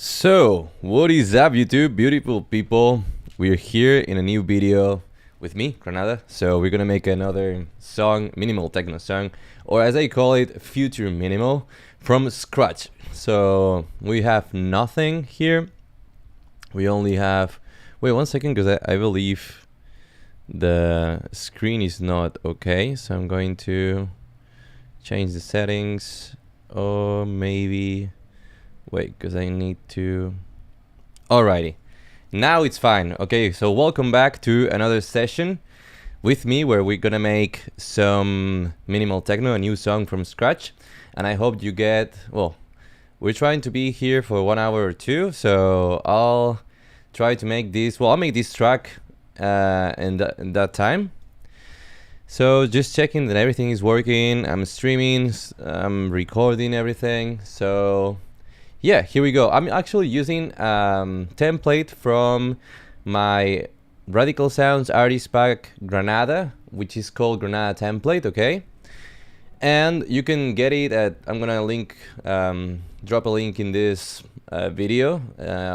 So, what is up YouTube, beautiful people? We're here in a new video with me, Granada. So we're gonna make another song, minimal techno song, or as I call it, future minimal, from scratch. So we have nothing here. We only have, wait one second, because I believe the screen is not okay. So I'm going to change the settings, or maybe wait, because I need to... Alrighty, now it's fine. Okay, so welcome back to another session with me where we're gonna make some minimal techno, a new song from scratch. And I hope you get, well, we're trying to be here for 1 hour or two, so I'll try to make this, well, I'll make this track in that time. So just checking that everything is working. I'm streaming, I'm recording everything, so yeah, here we go. I'm actually using template from my Radical Sounds artist pack GRANADA, which is called GRANADA template, okay? And you can get it at, I'm gonna link, drop a link in this video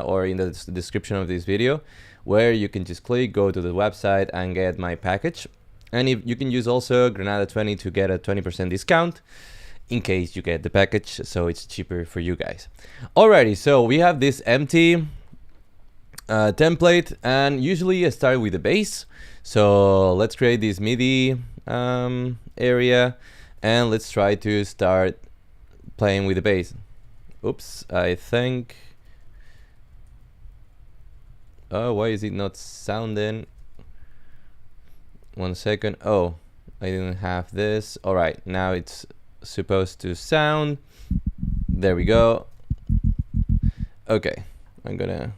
or in the description of this video, where you can just click, go to the website and get my package. And if you can use also GRANADA 20 to get a 20% discount in case you get the package, so it's cheaper for you guys. Alrighty, so we have this empty template, and usually I start with the bass. So let's create this MIDI area, and let's try to start playing with the bass. Oops, I think... Oh, why is it not sounding? 1 second. Oh, I didn't have this. Alright, now it's supposed to sound. There we go. Okay, I'm gonna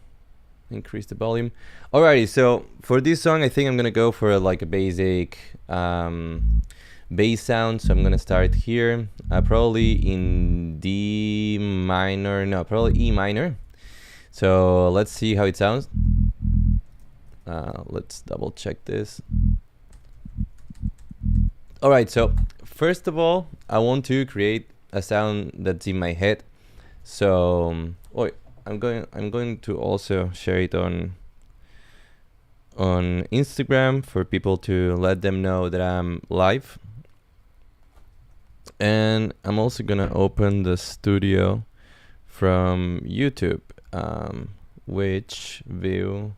increase the volume. Alrighty, so for this song I think I'm gonna go for like a basic bass sound. So I'm gonna start here, probably in D minor, no, probably E minor. So let's see how it sounds. Let's double check this. Alright, so first of all, I want to create a sound that's in my head. So I'm going to also share it on Instagram for people to let them know that I'm live. And I'm also gonna open the studio from YouTube, which view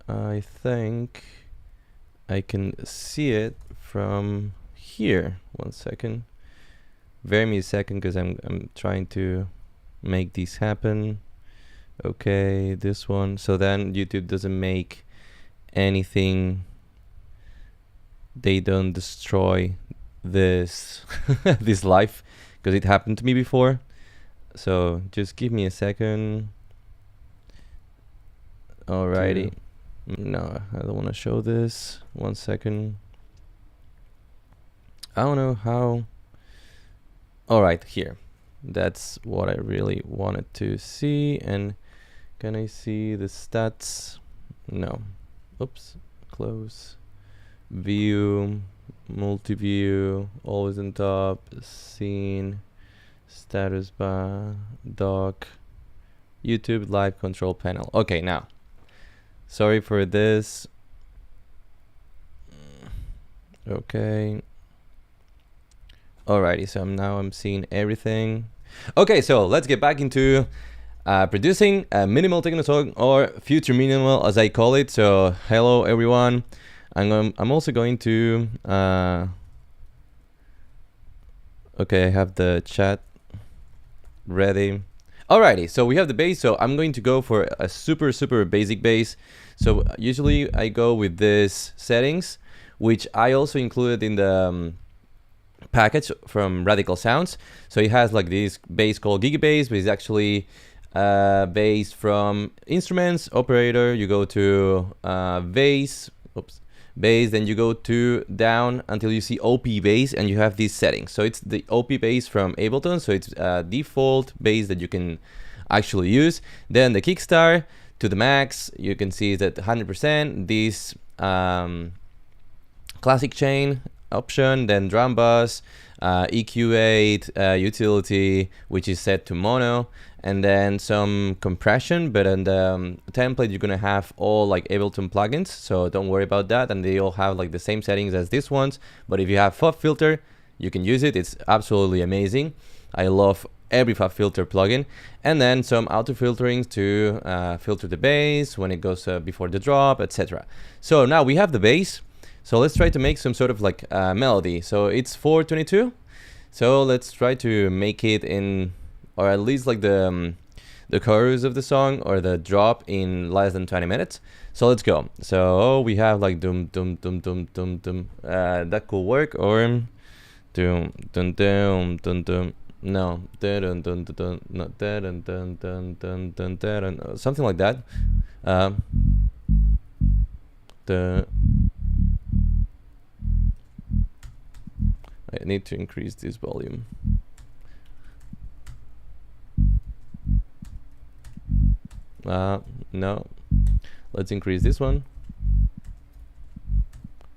I think I can see it from here. 1 second, bear me a second, because I'm trying to make this happen. Okay, this one, so then YouTube doesn't make anything, they don't destroy this this live, because it happened to me before. So just give me a second. Alrighty. No, I don't want to show this. 1 second. I don't know how. Alright, here. That's what I really wanted to see. And can I see the stats? No. Oops. Close. View. Multi-view. Always on top. Scene. Status bar. Dock. YouTube live control panel. Okay, now. Sorry for this. Okay. Alrighty, so now I'm seeing everything. Okay, so let's get back into producing a minimal techno song, or future minimal as I call it. So hello everyone. I'm also going to okay, I have the chat ready. Alrighty, so we have the bass, so I'm going to go for a super basic bass. So usually I go with this settings, which I also included in the package from Radical Sounds. So it has like this bass called Gigabass, but it's actually bass from instruments, operator, you go to bass, bass, then you go to down until you see OP bass, and you have these settings. So it's the OP bass from Ableton, so it's default bass that you can actually use. Then the kickstart to the max, you can see it's at 100%. This classic chain option, then drum bus, EQ8, utility, which is set to mono, and then some compression. But in the template, you're gonna have all like Ableton plugins, so don't worry about that, and they all have like the same settings as these ones. But if you have FOV filter, you can use it. It's absolutely amazing. I love every FOV filter plugin. And then some auto filtering to filter the bass when it goes before the drop, etc. So now we have the bass. So let's try to make some sort of like melody. So it's 422. So let's try to make it in, or at least like the chorus of the song or the drop in less than 20 minutes. So let's go. So we have like dum dum dum dum dum dum. That could work, or dum dum dum dum dum. No, dun dun dun dun, not dun dun dun dun dun dun, something like that. I need to increase this volume. No, let's increase this one.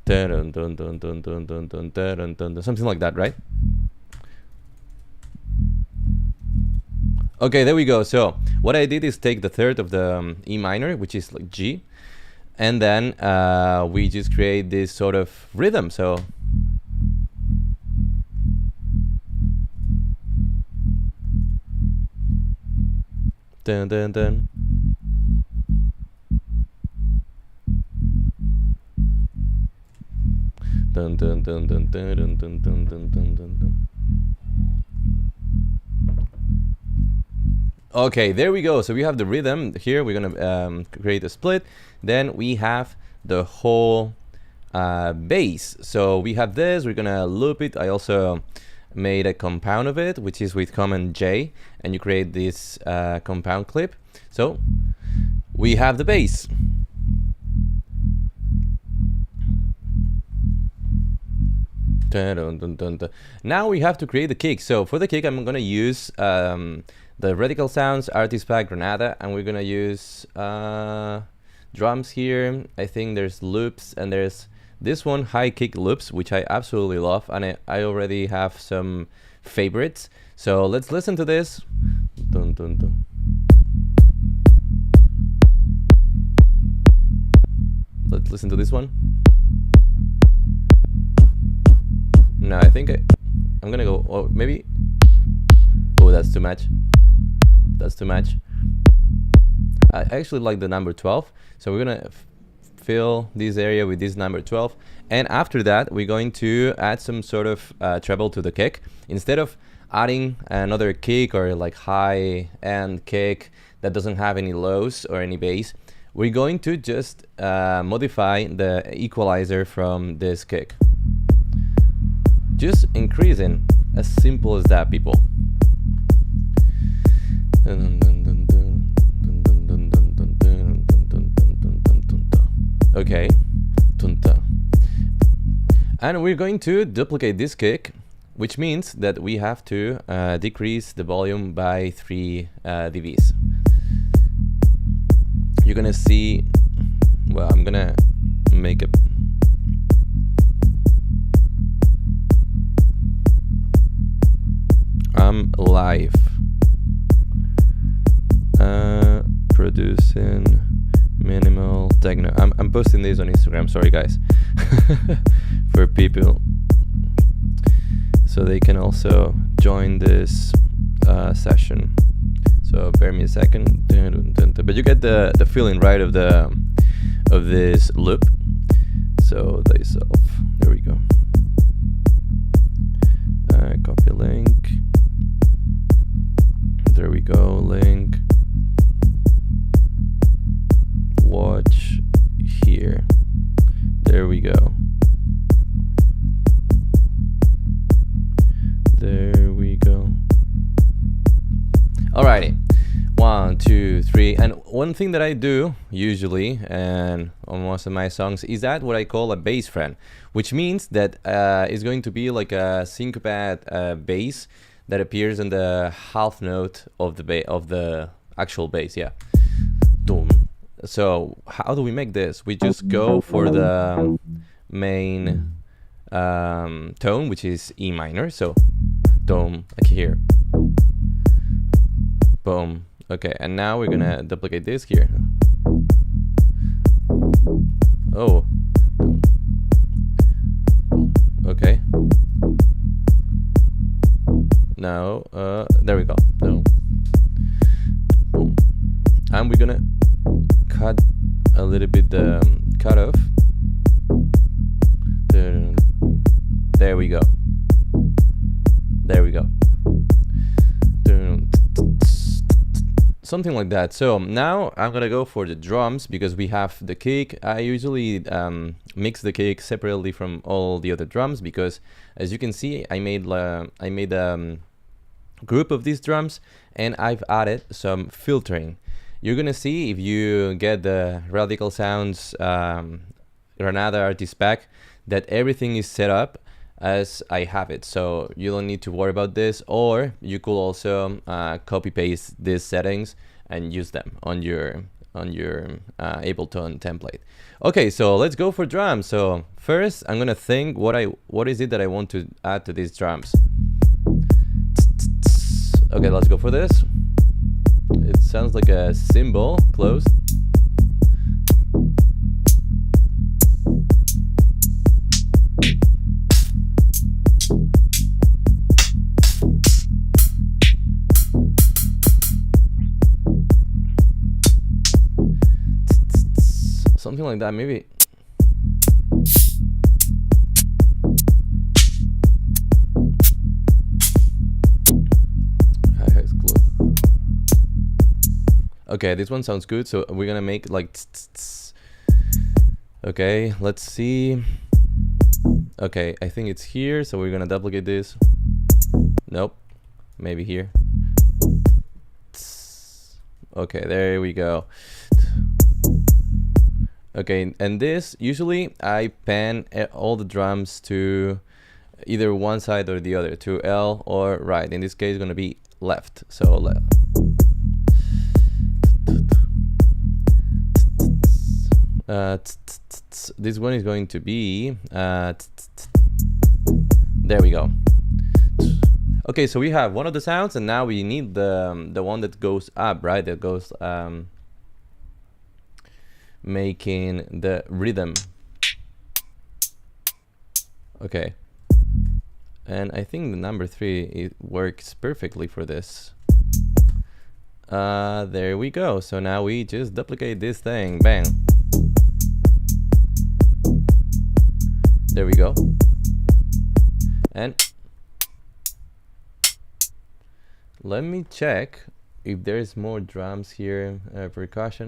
Dun dun dun dun dun dun dun dun dun, something like that, right? Okay, there we go. So what I did is take the third of the E minor, which is like G, and then we just create this sort of rhythm. So dun dun dun. Dun dun dun dun dun dun dun dun dun dun dun. Okay, there we go. So we have the rhythm here. We're gonna create a split. Then we have the whole bass. So we have this. We're gonna loop it. I also made a compound of it, which is with Command J, and you create this compound clip. So we have the bass. Dun, dun, dun, dun, dun. Now we have to create the kick. So for the kick, I'm gonna use the Radical Sounds Artist Pack Granada, and we're gonna use drums here. I think there's loops, and there's this one, high kick loops, which I absolutely love, and I already have some favorites. So let's listen to this. Dun, dun, dun. Let's listen to this one. No, I think I'm gonna go, oh, maybe. Oh, that's too much. That's too much. I actually like the number 12. So we're gonna fill this area with this number 12. And after that, we're going to add some sort of treble to the kick. Instead of adding another kick or like high end kick that doesn't have any lows or any bass, we're going to just modify the equalizer from this kick. Just increasing, as simple as that, people. Okay, and we're going to duplicate this kick, which means that we have to decrease the volume by 3 dBs. You're gonna see, well, I'm gonna make a live producing Minimal Techno. I'm posting this on Instagram, sorry guys, for people, so they can also join this session. So bear me a second, but you get the feeling, right, of this loop. So thyself, there we go. Copy link. There we go, link. Watch here. There we go. There we go. Alrighty. 1, 2, 3. And one thing that I do usually, and on most of my songs, is that what I call a bass friend, which means that it's going to be like a syncopated bass that appears in the half note of the actual bass. Yeah. So how do we make this? We just go for the main tone, which is E minor. So tone, like here. Boom. Okay, and now we're gonna duplicate this here. Oh. Okay. Now, there we go. No. Boom. And we're gonna cut a little bit the cutoff. There we go. There we go. Something like that. So now I'm gonna go for the drums because we have the kick. I usually mix the kick separately from all the other drums because, as you can see, I made group of these drums and I've added some filtering. You're gonna see if you get the Radical Sounds Granada artist pack that everything is set up as I have it, so you don't need to worry about this, or you could also copy paste these settings and use them on your Ableton template. Okay, so let's go for drums. So first I'm gonna think what is it that I want to add to these drums. Okay, let's go for this. It sounds like a cymbal closed. Something like that, maybe. Okay, this one sounds good, so we're gonna make like okay, let's see. Okay, I think it's here, so we're gonna duplicate this. Nope, maybe here. Okay, there we go. Okay, and this, usually I pan all the drums to either one side or the other, to L or right. In this case, it's gonna be left, so left. This one is going to be there we go. Okay, so we have one of the sounds, and now we need the one that goes up, right? That goes making the rhythm. Okay, and I think the number 3, it works perfectly for this. There we go. So now we just duplicate this thing. Bang. There we go. And let me check if there's more drums here, percussion.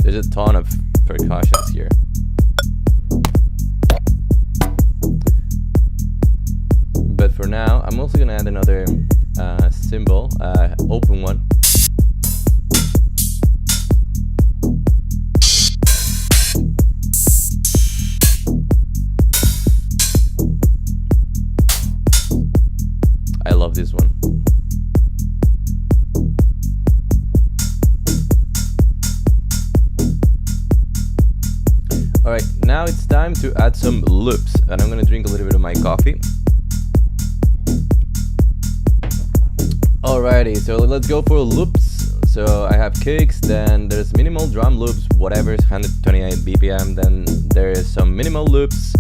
There's a ton of percussions here. But for now, I'm also gonna add another cymbal, open one. I love this one. Alright, now it's time to add some loops, and I'm gonna drink a little bit of my coffee. Alrighty, so let's go for loops. So I have kicks, then there's minimal drum loops, whatever is 128 BPM, then there's some minimal loops.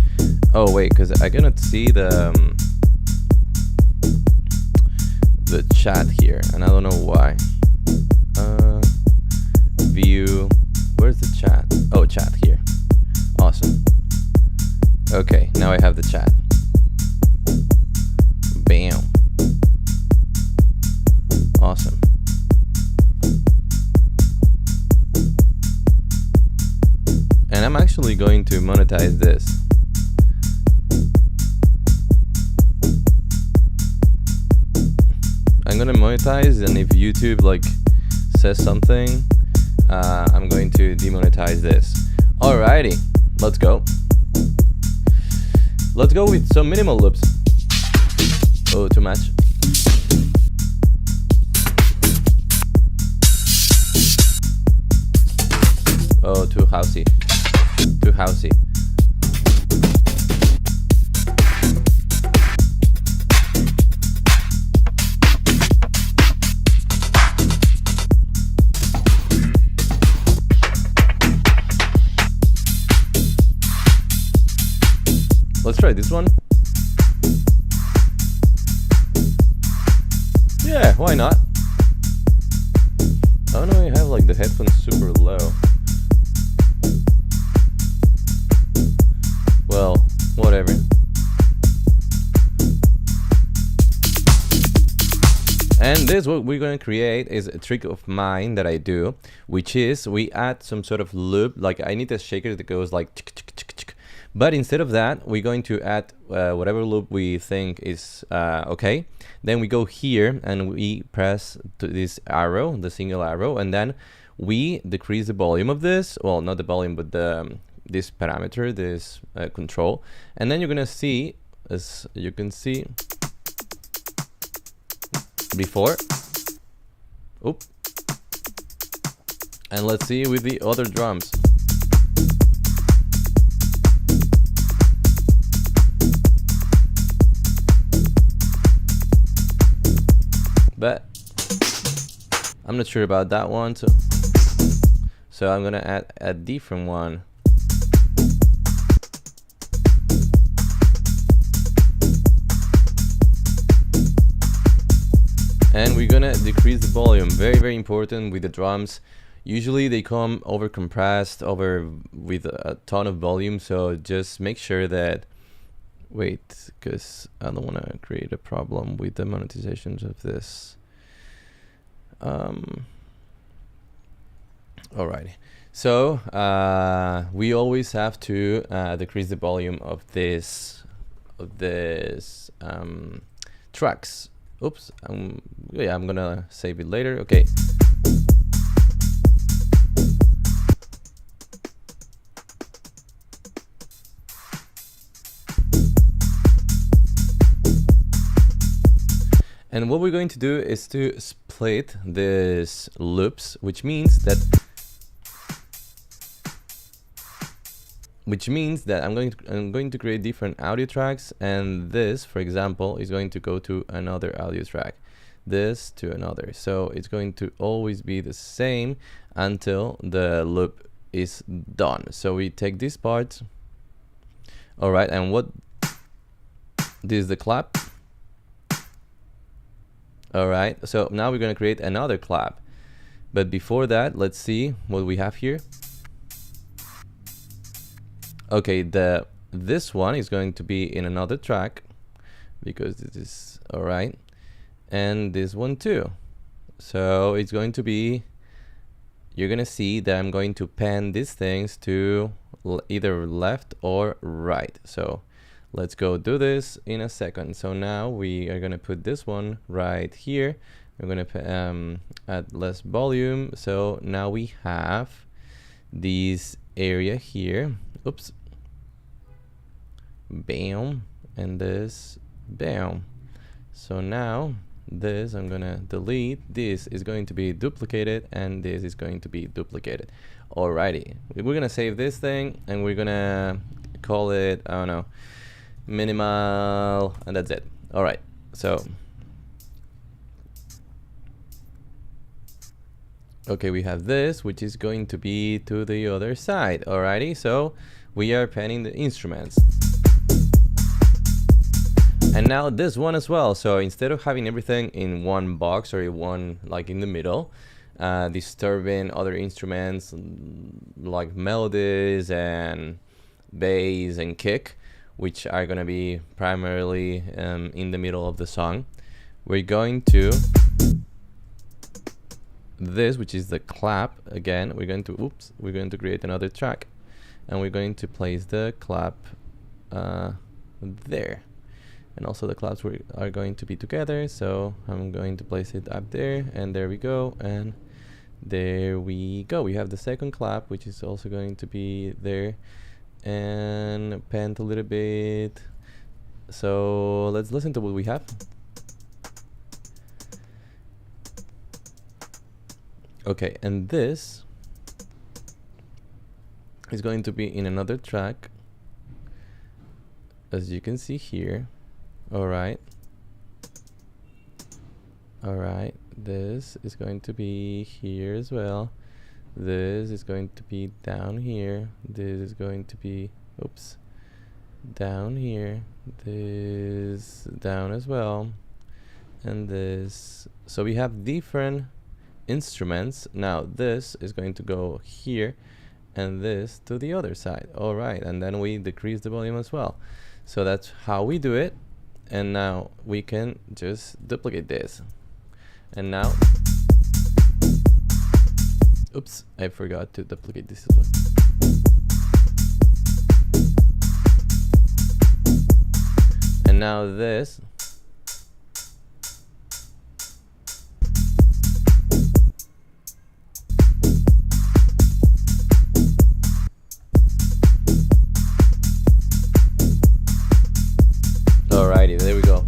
Oh wait, because I cannot see the chat here, and I don't know why. View, where's the chat? Oh, chat here. Awesome. Okay, now I have the chat. Bam. Awesome. And I'm actually going to monetize this. I'm gonna monetize, and if YouTube like says something, I'm going to demonetize this. Alrighty, let's go. Let's go with some minimal loops. Oh, too much. Oh, too housey. Too housey. Let's try this one. Yeah, why not? Oh no, I have like the headphones super low. Well, whatever. And this, what we're going to create is a trick of mine that I do, which is we add some sort of loop. Like I need a shaker that goes like tick, tick, tick, tick. But instead of that, we're going to add whatever loop we think is okay. Then we go here and we press to this arrow, the single arrow, and then we decrease the volume of this. Well, not the volume, but the this parameter, this control. And then you're gonna see, as you can see before. Oop. And let's see with the other drums. But I'm not sure about that one, so I'm gonna add a different one. And we're gonna decrease the volume. Very, very important with the drums. Usually they come over compressed, with a ton of volume, so just make sure that, wait, because I don't want to create a problem with the monetizations of this. Alrighty, so we always have to decrease the volume of this tracks. Oops, yeah, I'm gonna save it later. Okay. And what we're going to do is to split these loops, which means that I'm going to create different audio tracks, and this, for example, is going to go to another audio track, this to another. So it's going to always be the same until the loop is done. So we take this part. All right, and this is the clap. All right, so now we're going to create another clap, but before that, let's see what we have here. Okay, this one is going to be in another track because this is all right, and this one too. So it's going to be, you're gonna see that I'm going to pan these things to either left or right. So let's go do this in a second. So now we are gonna put this one right here. We're gonna add less volume. So now we have this area here. Oops. Bam. And this. Bam. So now this I'm gonna delete. This is going to be duplicated, and this is going to be duplicated. Alrighty. We're gonna save this thing, and we're gonna call it, I don't know, minimal, and that's it. All right, so okay, we have this, which is going to be to the other side. Alrighty, so we are panning the instruments, and now this one as well. So instead of having everything in one box or in one, like in the middle, disturbing other instruments like melodies and bass and kick, which are going to be primarily in the middle of the song, we're going to this, which is the clap. Again, we're going to create another track, and we're going to place the clap there, and also the claps are going to be together. So I'm going to place it up there, and there we go, and there we go. We have the second clap, which is also going to be there, and panned a little bit. So let's listen to what we have. Okay, and this is going to be in another track, as you can see here. All right, this is going to be here as well. This is going to be down here. This is going to be, oops, down here. This down as well, and this. So we have different instruments. Now this is going to go here, and this to the other side. All right, and then we decrease the volume as well. So that's how we do it. And now we can just duplicate this. And now, oops, I forgot to duplicate this as well. And now this. Alrighty, there we go.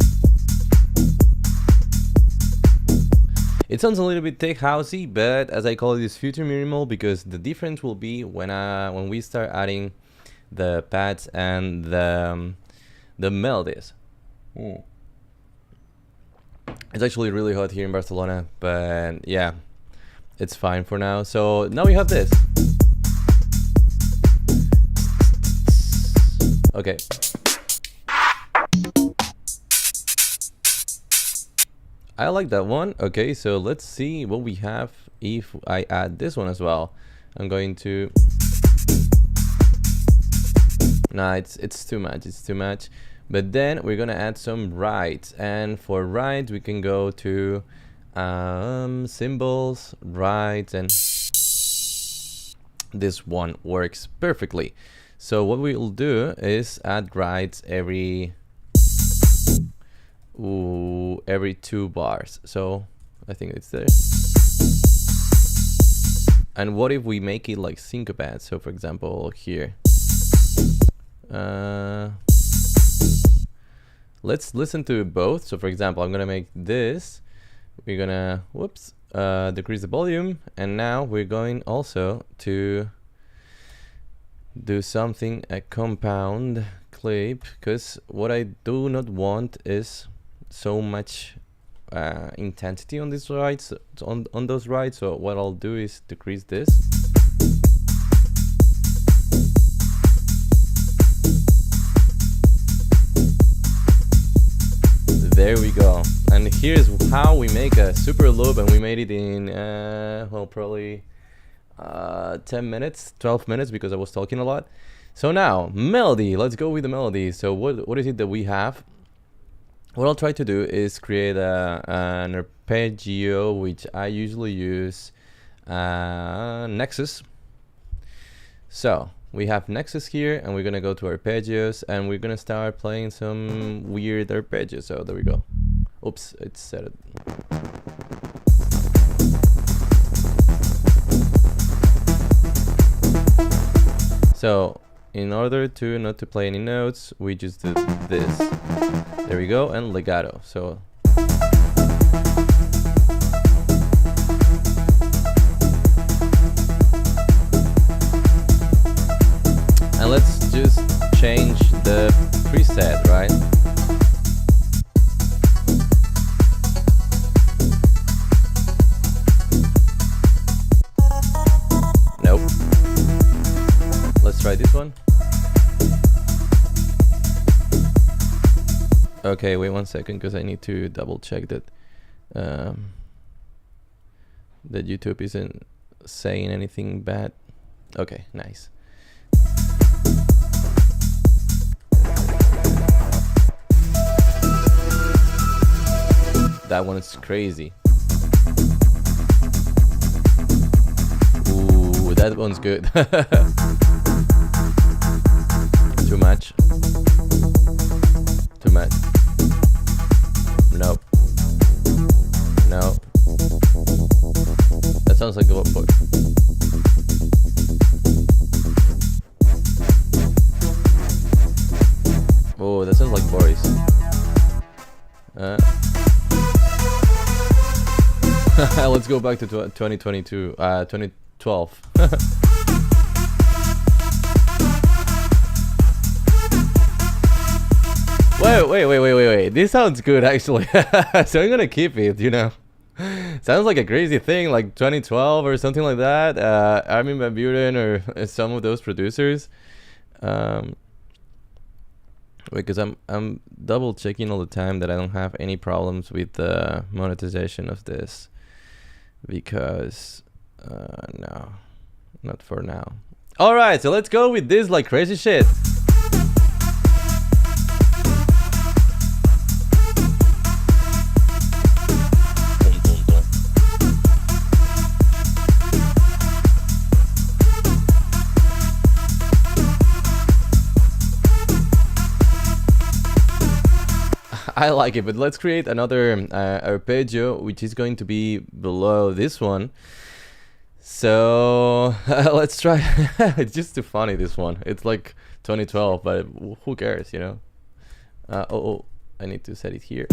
It sounds a little bit tech housey, but as I call it, it's future minimal, because the difference will be when we start adding the pads and the melodies. It's actually really hot here in Barcelona, but yeah, it's fine for now. So now we have this. Okay. I like that one. Okay, so let's see what we have if I add this one as well. I'm going to... Nah, it's too much. It's too much. But then we're gonna add some rides, and for rides we can go to symbols, rides, and this one works perfectly. So what we'll do is add rides every 2 bars. So I think it's there. And what if we make it like syncopad? So for example here, let's listen to both. So for example, I'm gonna make this, we're gonna decrease the volume, and now we're going also to do something, a compound clip, because what I do not want is so much intensity on these rides, on those rides. So what I'll do is decrease this. There we go. And here's how we make a super loop, and we made it in well, probably 10 minutes, 12 minutes, because I was talking a lot. So now melody, let's go with the melody. So what is it that we have? What I'll try to do is create an arpeggio, which I usually use Nexus. So we have Nexus here, and we're gonna go to arpeggios, and we're gonna start playing some weird arpeggios. So there we go. Oops, it's set it. So in order to not to play any notes, we just do this. There we go, and legato. So and let's just change the preset, right? Nope. Let's try this one. Okay, wait 1 second, because I need to double check that that YouTube isn't saying anything bad. Okay, nice. That one is crazy. Ooh, that one's good. Too much. Too much. Nope. No. That sounds like a what book. Oh, that sounds like Boris. Let's go back to 2022, 2012. Wait. This sounds good, actually. So I'm gonna keep it, you know. Sounds like a crazy thing, like 2012 or something like that. Armin van Buuren or some of those producers. Because I'm double checking all the time that I don't have any problems with the monetization of this. Because no, not for now. All right, so let's go with this like crazy shit. I like it, but let's create another arpeggio, which is going to be below this one. So let's try. It's just too funny, this one. It's like 2012, but who cares, you know? Oh, I need to set it here.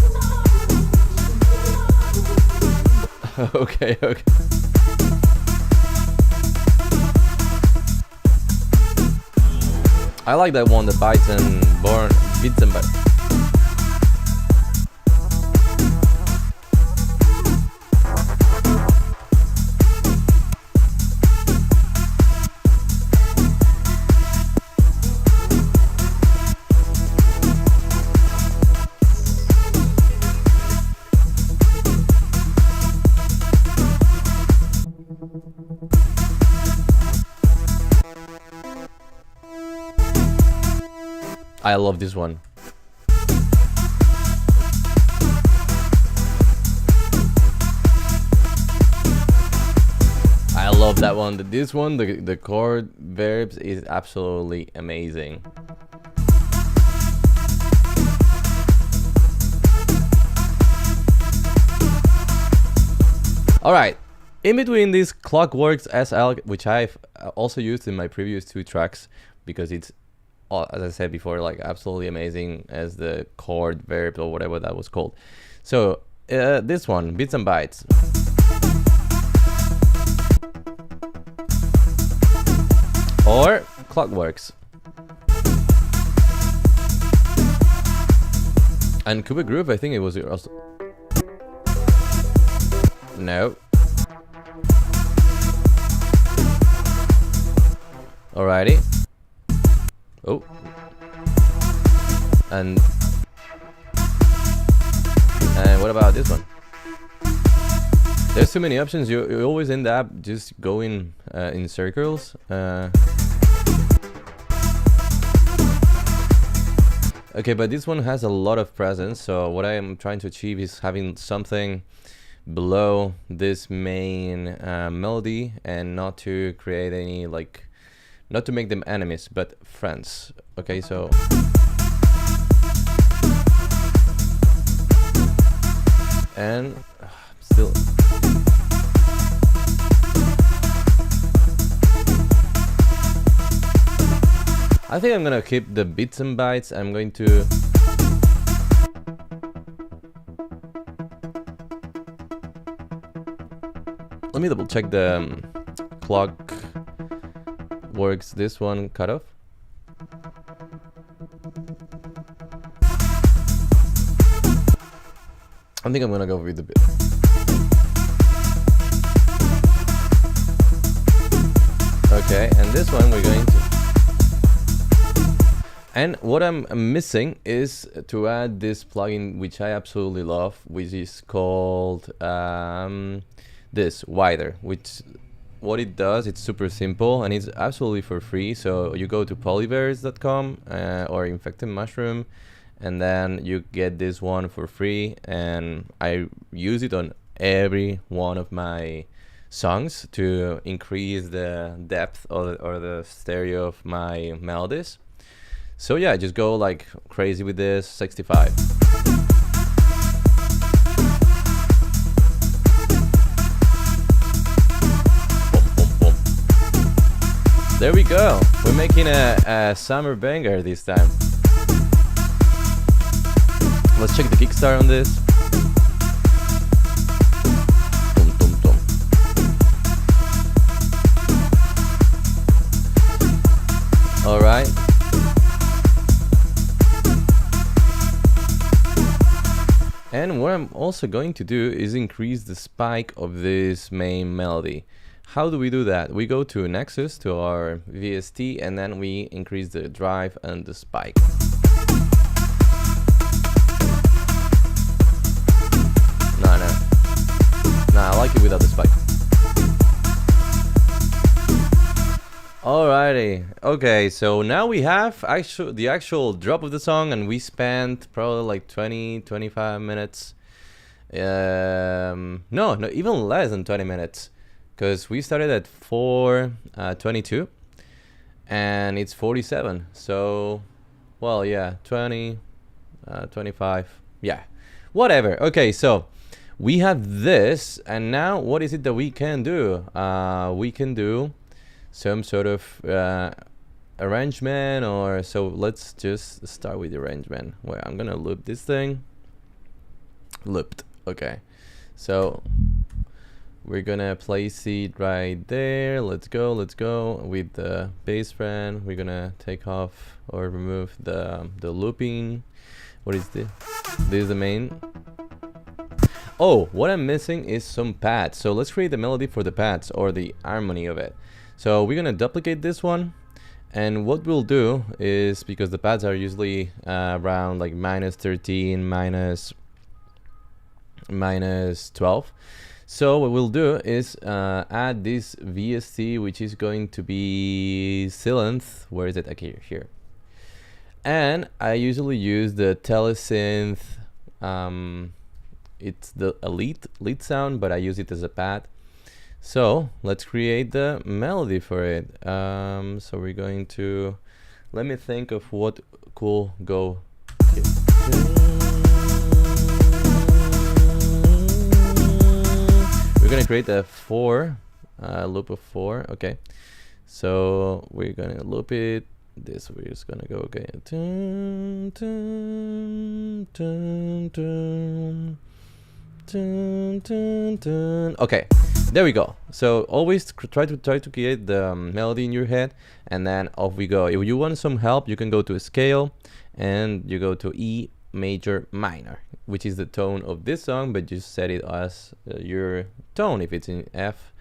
Okay. I like that one, the bits and bytes. I love this one. I love that one. This one, the chord verbs is absolutely amazing. All right. In between these Clockworks SL, which I've also used in my previous two tracks because it's, as I said before, like absolutely amazing as the chord verb or whatever that was called. So this one, bits and bytes. Or Clockworks. And Cubic Groove, I think it was also. No. Alrighty. Oh. And what about this one? There's too many options. You always end up just going in circles. Okay, but this one has a lot of presence. So what I am trying to achieve is having something below this main melody, and not to create any like, not to make them enemies, but friends. Okay, so and still. I think I'm gonna keep the bits and bytes. I'm going to let me double check the clock works. This one cut off. I think I'm gonna go with the bit. Okay, and this one we're going to. And what I'm missing is to add this plugin, which I absolutely love, which is called this Wider, which what it does, it's super simple and it's absolutely for free. So you go to polyverse.com or Infected Mushroom, and then you get this one for free, and I use it on every one of my songs to increase the depth or the stereo of my melodies. So yeah, just go like crazy with this. 65. There we go. We're making a summer banger this time. Let's check the kickstart on this. All right. And what I'm also going to do is increase the spike of this main melody. How do we do that? We go to Nexus, to our VST, and then we increase the drive and the spike. No, I like it without the spike. Alrighty, okay, so now we have the actual drop of the song, and we spent probably like 20-25 minutes. No, even less than 20 minutes, because we started at 4:22 and it's 47. So, well, yeah, 20, 25, yeah, whatever. Okay, so we have this, and now what is it that we can do? We can do some sort of arrangement, or so let's just start with the arrangement, where I'm gonna loop this thing. Looped. Okay, so we're gonna place it right there. Let's go with the bass friend. We're gonna take off or remove the looping. What is this? This is the main. Oh, what I'm missing is some pads. So let's create the melody for the pads, or the harmony of it. So we're gonna duplicate this one, and what we'll do is, because the pads are usually around like -13, -12, so what we'll do is add this VST, which is going to be Synth. Where is it? Okay, here. And I usually use the Telesynth. It's the lead sound, but I use it as a pad. So let's create the melody for it. So we're going to, let me think of what could go here. We're gonna create a loop of 4. Okay, so we're gonna loop it. This we're just gonna go, okay. Dun, dun, dun, dun. Dun, dun, dun. Okay, there we go. So always try to create the melody in your head, and then off we go. If you want some help, you can go to a scale and you go to E major minor, which is the tone of this song, but just set it as your tone. If it's in F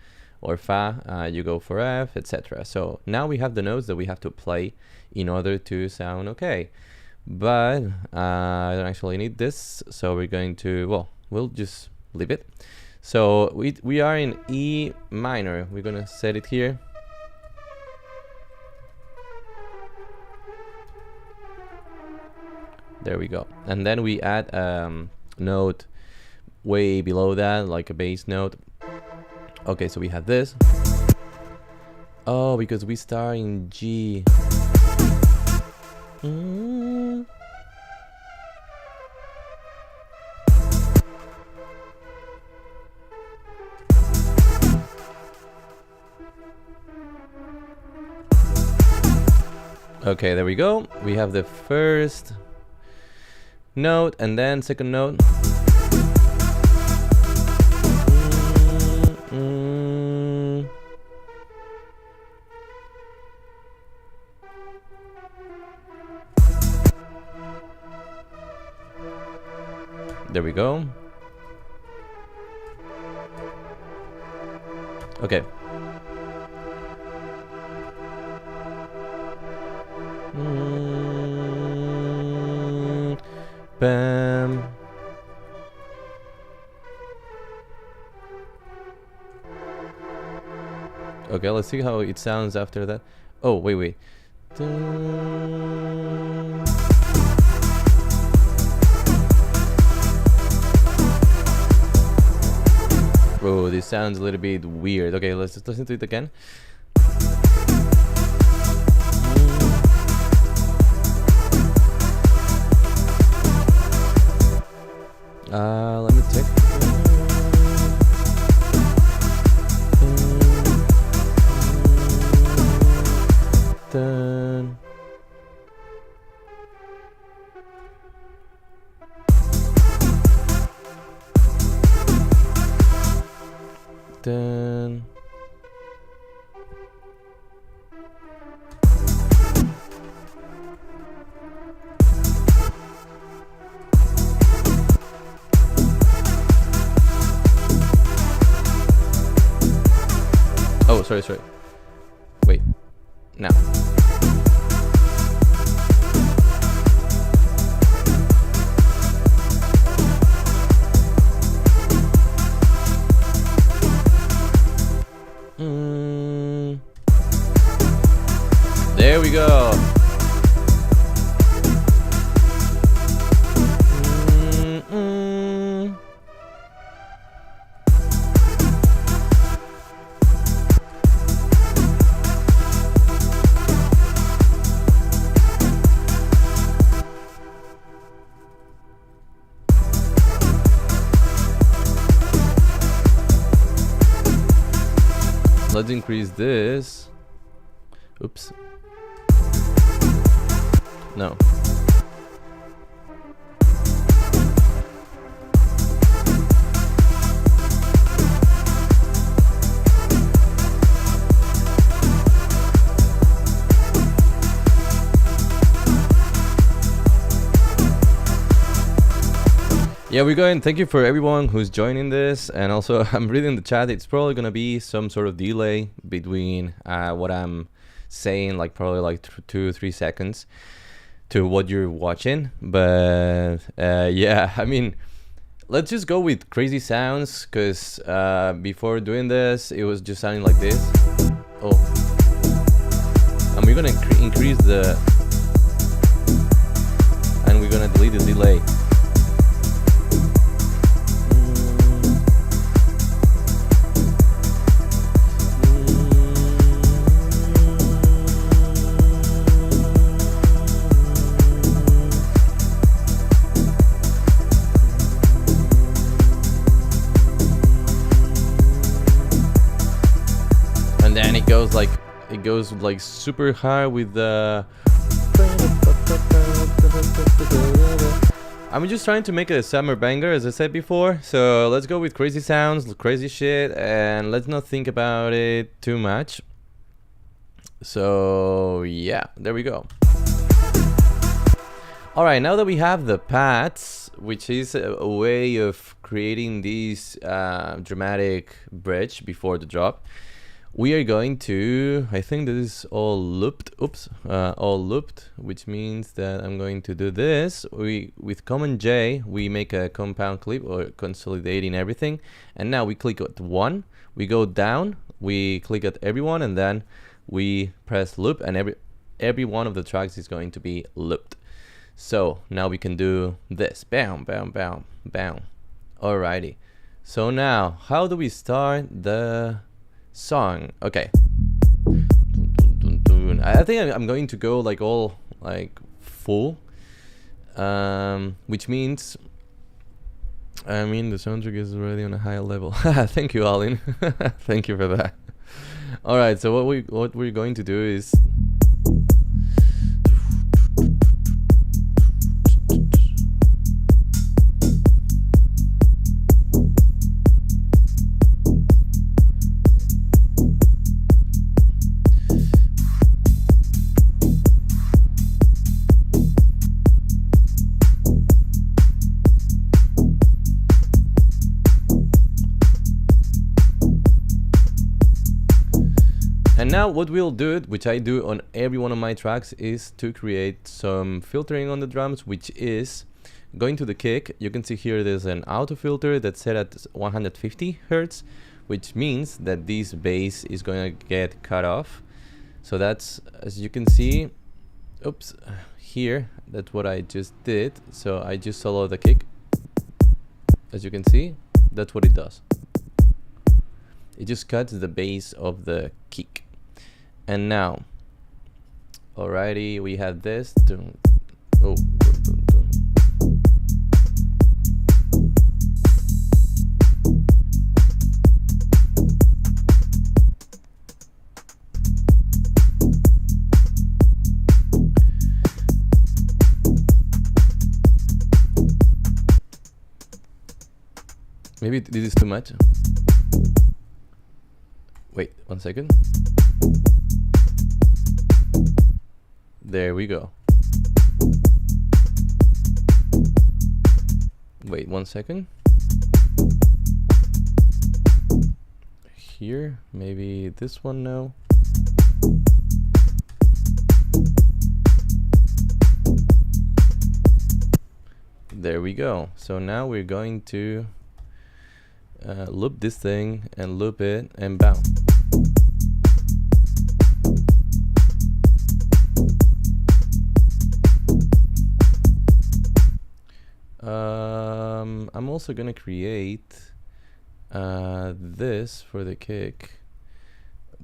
or Fa, you go for F, etc. So now we have the notes that we have to play in order to sound okay. But I don't actually need this, so we're going to, well, we'll just leave it. So we are in E minor. We're gonna set it here. There we go. And then we add note way below that, like a bass note. Okay, so we have this. Oh, because we start in G. Okay, there we go. We have the first note and then second note. There we go. Okay. Bam. Okay, let's see how it sounds after that. Oh, wait. Dun. Oh, this sounds a little bit weird. Okay, let's just listen to it again. Let me check. Dun. Dun. sorry. Wait. Now. There we go. Let's increase this. Oops. No. Yeah, we're going. Thank you for everyone who's joining this, and also I'm reading the chat. It's probably gonna be some sort of delay between what I'm saying, like probably like 2-3 seconds, to what you're watching. But yeah, I mean, let's just go with crazy sounds, because before doing this, it was just sounding like this. Oh, and we're gonna increase the, and we're gonna delete the delay. And it goes like super high with the. I'm just trying to make a summer banger, as I said before. So let's go with crazy sounds, crazy shit, and let's not think about it too much. So yeah, there we go. All right, now that we have the pads, which is a way of creating this dramatic bridge before the drop, we are going to, I think this is all looped, all looped, which means that I'm going to do this. With Command J, we make a compound clip, or consolidating everything, and now we click at 1, we go down, we click at everyone, and then we press loop, and every one of the tracks is going to be looped. So now we can do this, bam, bam, bam, bam. Alrighty, so now how do we start the song? Okay, I think I'm going to go like all like full, which means, I mean, the soundtrack is already on a higher level. Thank you, Alin. Thank you for that. All right, so what we're going to do is, and now what we'll do, which I do on every one of my tracks, is to create some filtering on the drums, which is going to the kick. You can see here there's an auto filter that's set at 150 Hertz, which means that this bass is going to get cut off. So that's, as you can see, oops, here, that's what I just did. So I just solo the kick. As you can see, that's what it does. It just cuts the bass of the kick. And now, alrighty, we have this. Oh, maybe this is too much. Wait, 1 second. There we go. Wait 1 second. here. Maybe this one now. There we go. So now we're going to loop this thing and loop it and bounce. I'm also gonna create this for the kick,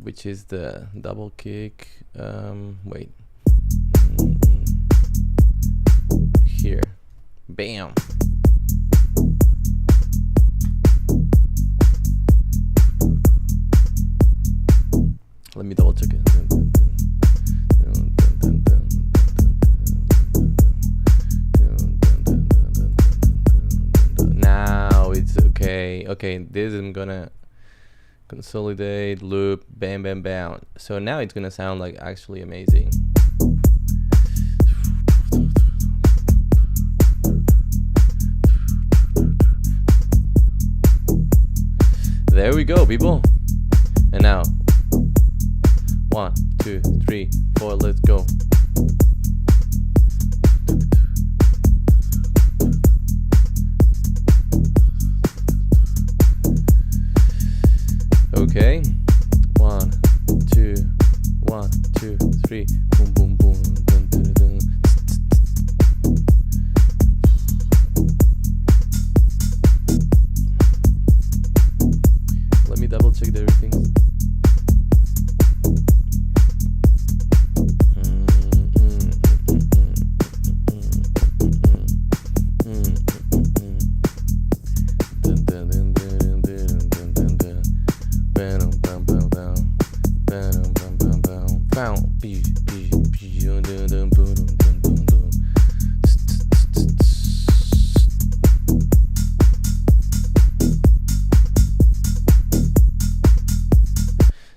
which is the double kick. Wait, here, bam. Let me double check it. Now it's okay. Okay, this I'm gonna consolidate, loop, bam, bam, bam. So now it's gonna sound like actually amazing. There we go, people. And now 1, 2, 3, 4, let's go. Okay, 1, 2, 1, 2, 3, boom, boom, boom, dun, dun, dun. Let me double check that everything.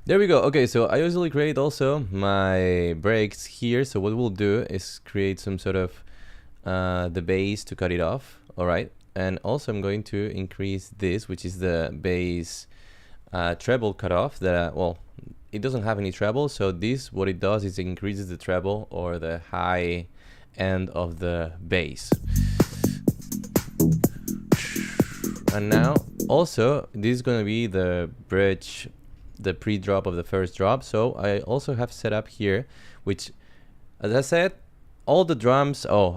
There we go. Okay, so I usually create also my breaks here. So what we'll do is create some sort of the bass to cut it off. All right, and also I'm going to increase this, which is the bass treble cutoff. That well, it doesn't have any treble, so this what it does is it increases the treble or the high end of the bass. And now also this is going to be the bridge, the pre-drop of the first drop. So I also have set up here, which as I said, all the drums, all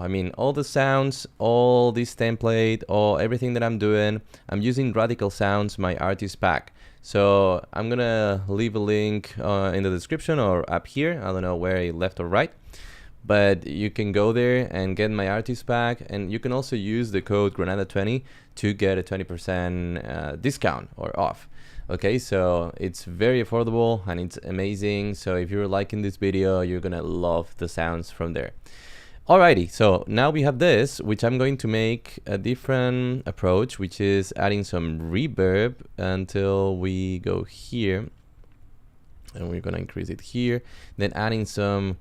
the sounds, all this template, everything that I'm doing, I'm using Radical Sounds, my artist pack. So I'm gonna leave a link in the description or up here. I don't know where, left or right, but you can go there and get my artist pack, and you can also use the code GRANADA20 to get a 20% discount or off. Okay, so it's very affordable and it's amazing. So if you're liking this video, you're gonna love the sounds from there. Alrighty, so now we have this, which I'm going to make a different approach, which is adding some reverb until we go here, and we're gonna increase it here, then adding some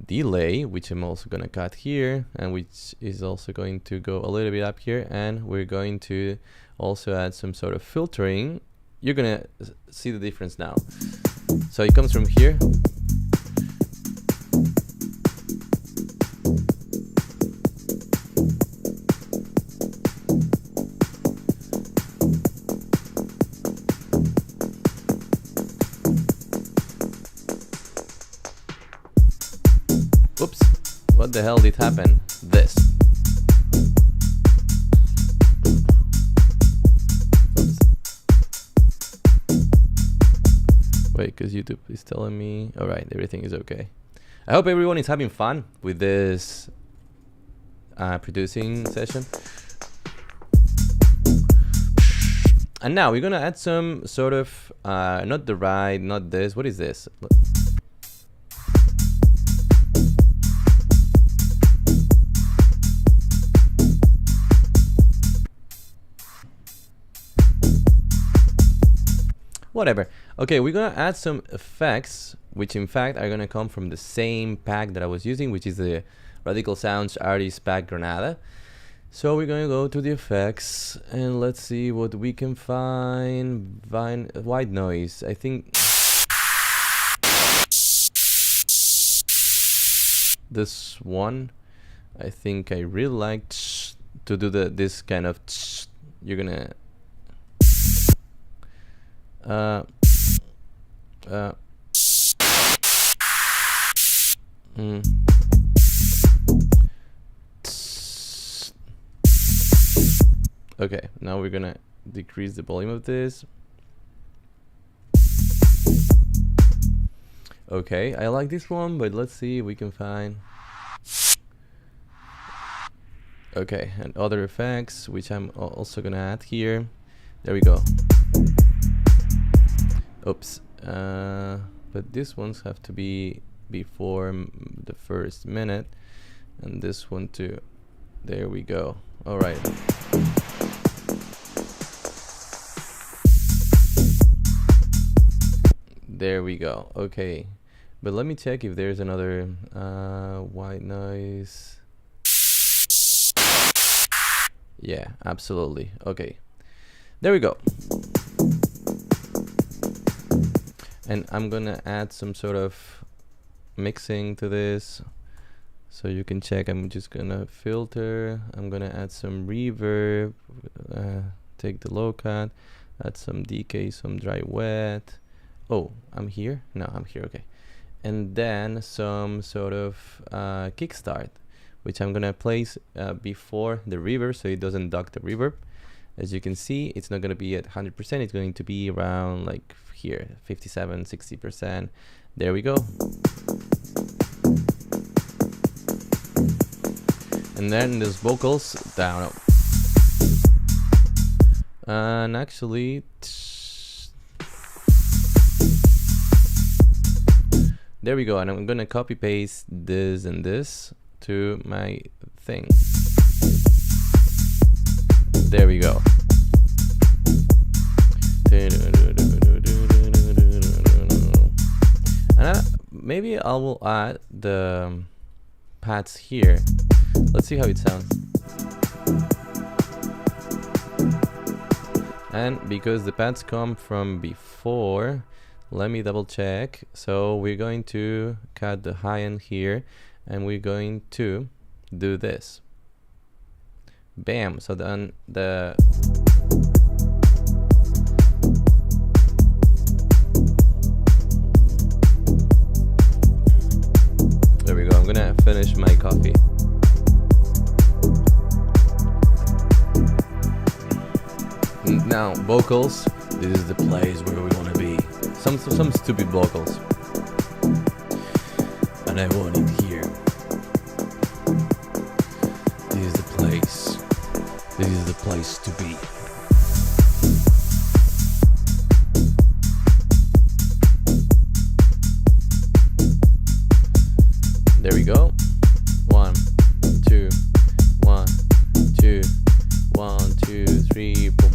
delay, which I'm also gonna cut here, and which is also going to go a little bit up here, and we're going to also add some sort of filtering. You're gonna see the difference now. So it comes from here. Oops, what the hell did happen? This. Oops. Wait, because YouTube is telling me, all right, everything is okay. I hope everyone is having fun with this producing session. And now we're gonna add some sort of, not the ride, not this, what is this? Whatever. Okay, we're gonna add some effects, which in fact are gonna come from the same pack that I was using, which is the Radical Sounds Artist Pack Granada. So we're gonna go to the effects and let's see what we can find. White noise. I think this one, I think I really liked to do this kind of. You're gonna Okay, now we're gonna decrease the volume of this. Okay, I like this one, but let's see if we can find. Okay, and other effects, which I'm also gonna add here. There we go. Oops. But these ones have to be before the first minute, and this one too. There we go. All right. There we go. Okay, but let me check if there's another white noise. Yeah, absolutely. Okay, there we go. And I'm gonna add some sort of mixing to this, so you can check. I'm just gonna filter. I'm gonna add some reverb. Take the low cut. Add some decay, some dry wet. Oh, I'm here? No, I'm here, okay. And then some sort of kickstart, which I'm gonna place before the reverb, so it doesn't duck the reverb. As you can see, it's not gonna be at 100%, it's going to be around like here, 57, 60%. There we go. And then there's vocals down. And actually, there we go, and I'm gonna copy paste this and this to my thing. There we go. And maybe I will add the pads here. Let's see how it sounds. And because the pads come from before, let me double check. So we're going to cut the high end here, and we're going to do this. Bam. So then there we go. I'm gonna finish my coffee. Now vocals. This is the place where we want to be. Some stupid vocals. And I want it here. This is the place. This is the place to be. There we go. 1, 2, 1, 2, 1, 2, 3, boom, boom.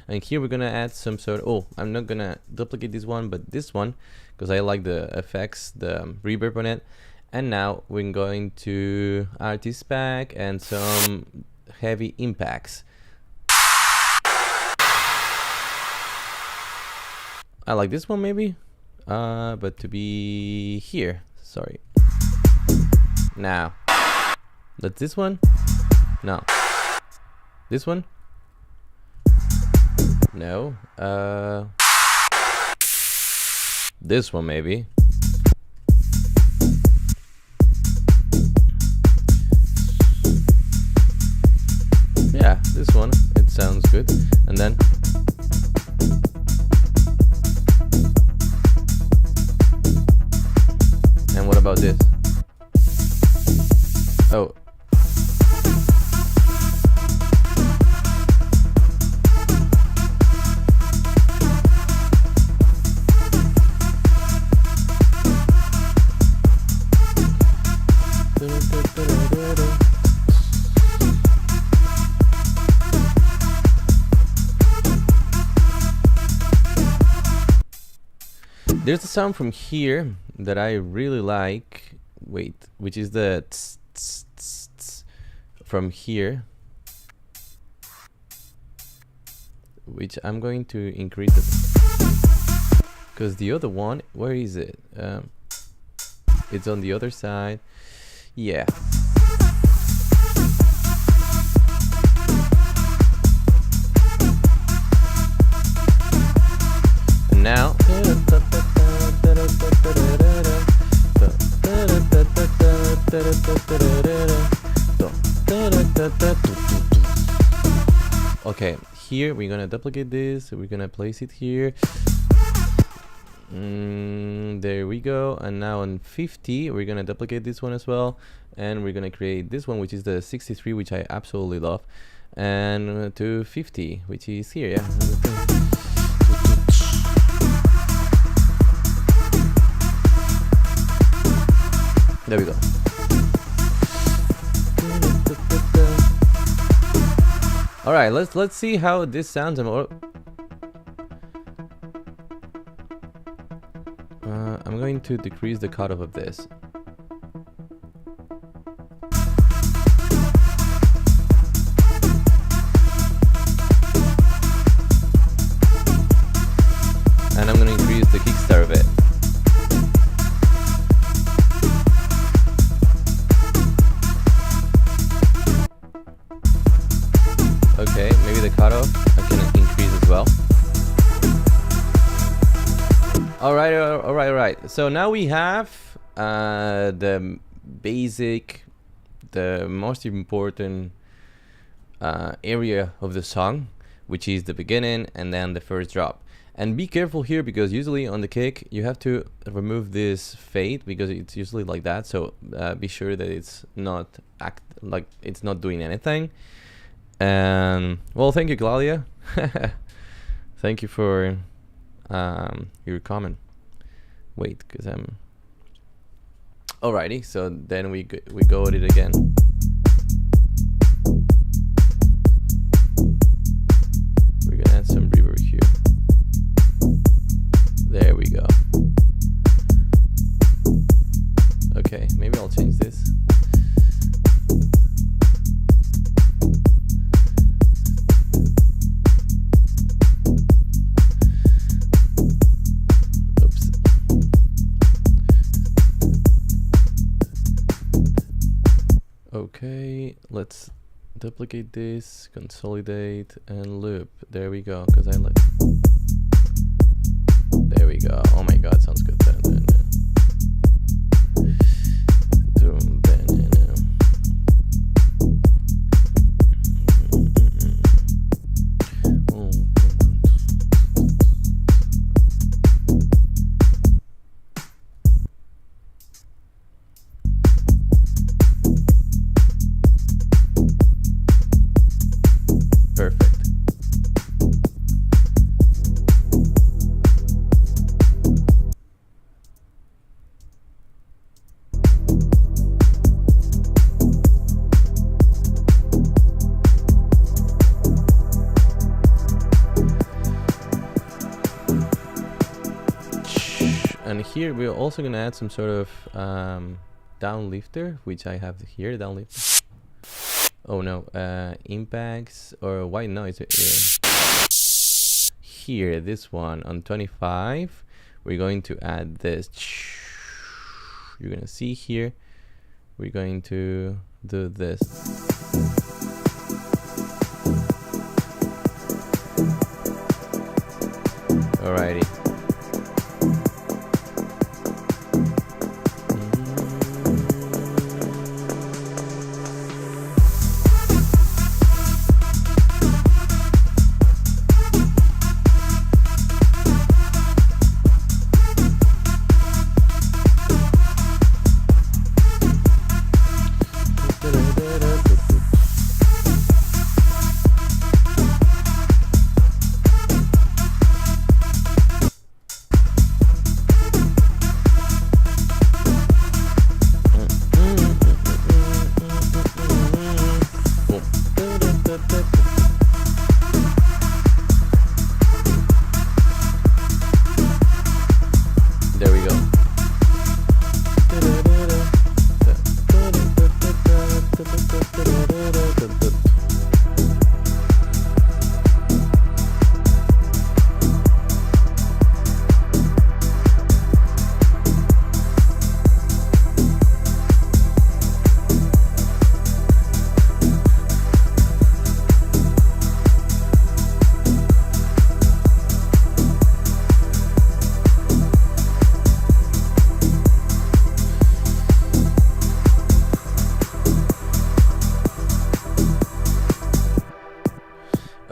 And here we're gonna add some sort of, oh, I'm not gonna duplicate this one, but this one, because I like the effects, the reverb on it. And now we're going to artist pack and some heavy impacts. I like this one maybe, but to be here, sorry. Now, that's this one? No. This one? No. This one maybe. Yeah, this one. It sounds good. And then and what about this? Oh. There's a sound from here that I really like, wait, which is the tss, tss, tss, tss, from here, which I'm going to increase it, because the other one, where is it? It's on the other side. Yeah. And now okay, here we're gonna duplicate this, we're gonna place it here. There we go. And now on 50 we're gonna duplicate this one as well, and we're gonna create this one, which is the 63, which I absolutely love, and to 50, which is here. Yeah, there we go. All right, let's see how this sounds. I'm going to decrease the cutoff of this. And I'm going to increase the kickstart of it. Okay, maybe the cutoff I can increase as well. All right. So now we have the basic, the most important area of the song, which is the beginning and then the first drop. And be careful here, because usually on the kick you have to remove this fade, because it's usually like that. So be sure that it's not it's not doing anything. And well, thank you, Claudia. Thank you for your comment. Wait, because I'm alrighty. So then we go at it again. We're gonna add some reverb here. There we go. Okay, maybe I'll change this. Okay, let's duplicate this, consolidate, and loop. There we go, because I like. There we go. Oh my god, sounds good. Perfect. And here we're also going to add some sort of down lifter, which I have here, down lift. Oh no, impacts or white noise here, this one on 25. We're going to add this. You're going to see here, we're going to do this. Alrighty.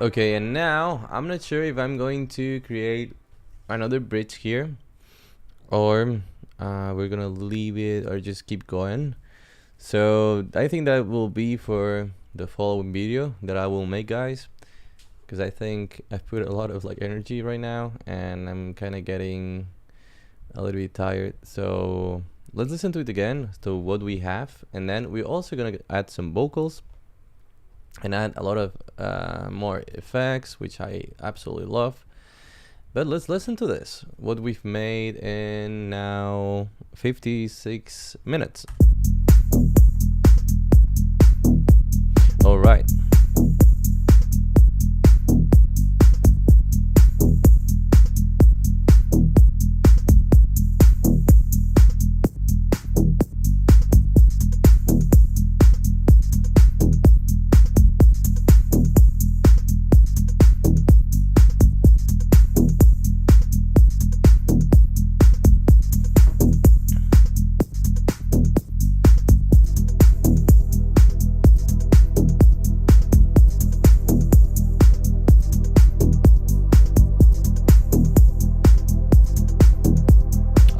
Okay, and now I'm not sure if I'm going to create another bridge here, or we're gonna leave it or just keep going. So I think that will be for the following video that I will make, guys, because I think I've put a lot of like energy right now and I'm kind of getting a little bit tired. So let's listen to it again, to what we have, and then we're also gonna add some vocals and add a lot of more effects, which I absolutely love. But let's listen to this, what we've made in now 56 minutes. All right.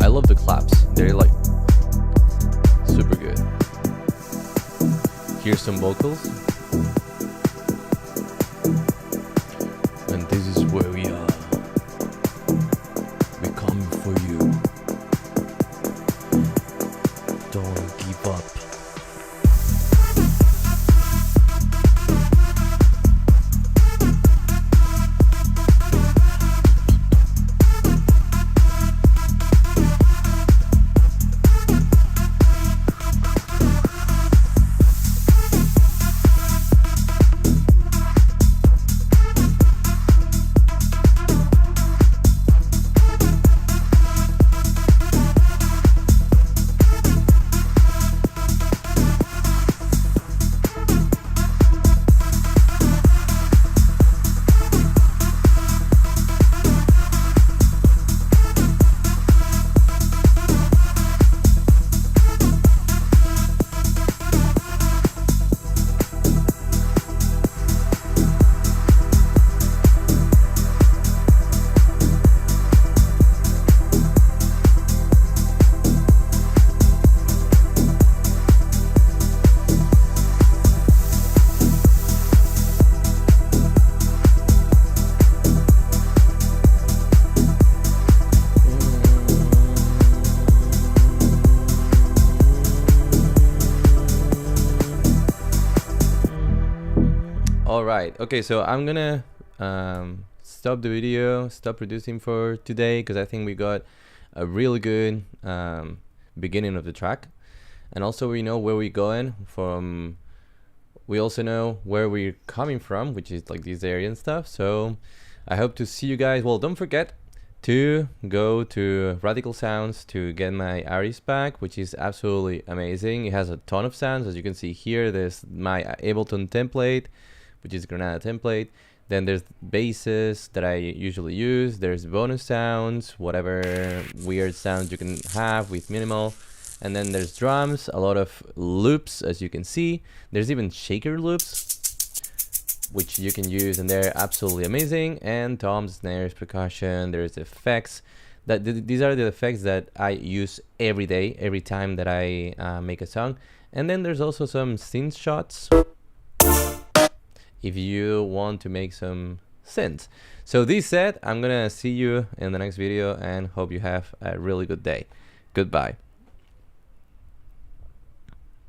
I love the claps, they're like super good. Here's some vocals, and this is where we are. We're coming for you. Don't give up. All right, okay, so I'm gonna stop the video, stop producing for today, because I think we got a really good beginning of the track, and also we know where we're going from. We also know where we're coming from, which is like this area and stuff. So I hope to see you guys. Well, don't forget to go to Radical Sounds to get my Aries pack, which is absolutely amazing. It has a ton of sounds, as you can see here. There's my Ableton template, which is Granada template. Then there's basses that I usually use. There's bonus sounds, whatever weird sounds you can have with minimal. And then there's drums, a lot of loops, as you can see. There's even shaker loops, which you can use, and they're absolutely amazing. And toms, snares, percussion, there's effects. These are the effects that I use every day, every time that I make a song. And then there's also some synth shots, if you want to make some synths. So this said, I'm gonna see you in the next video and hope you have a really good day. Goodbye.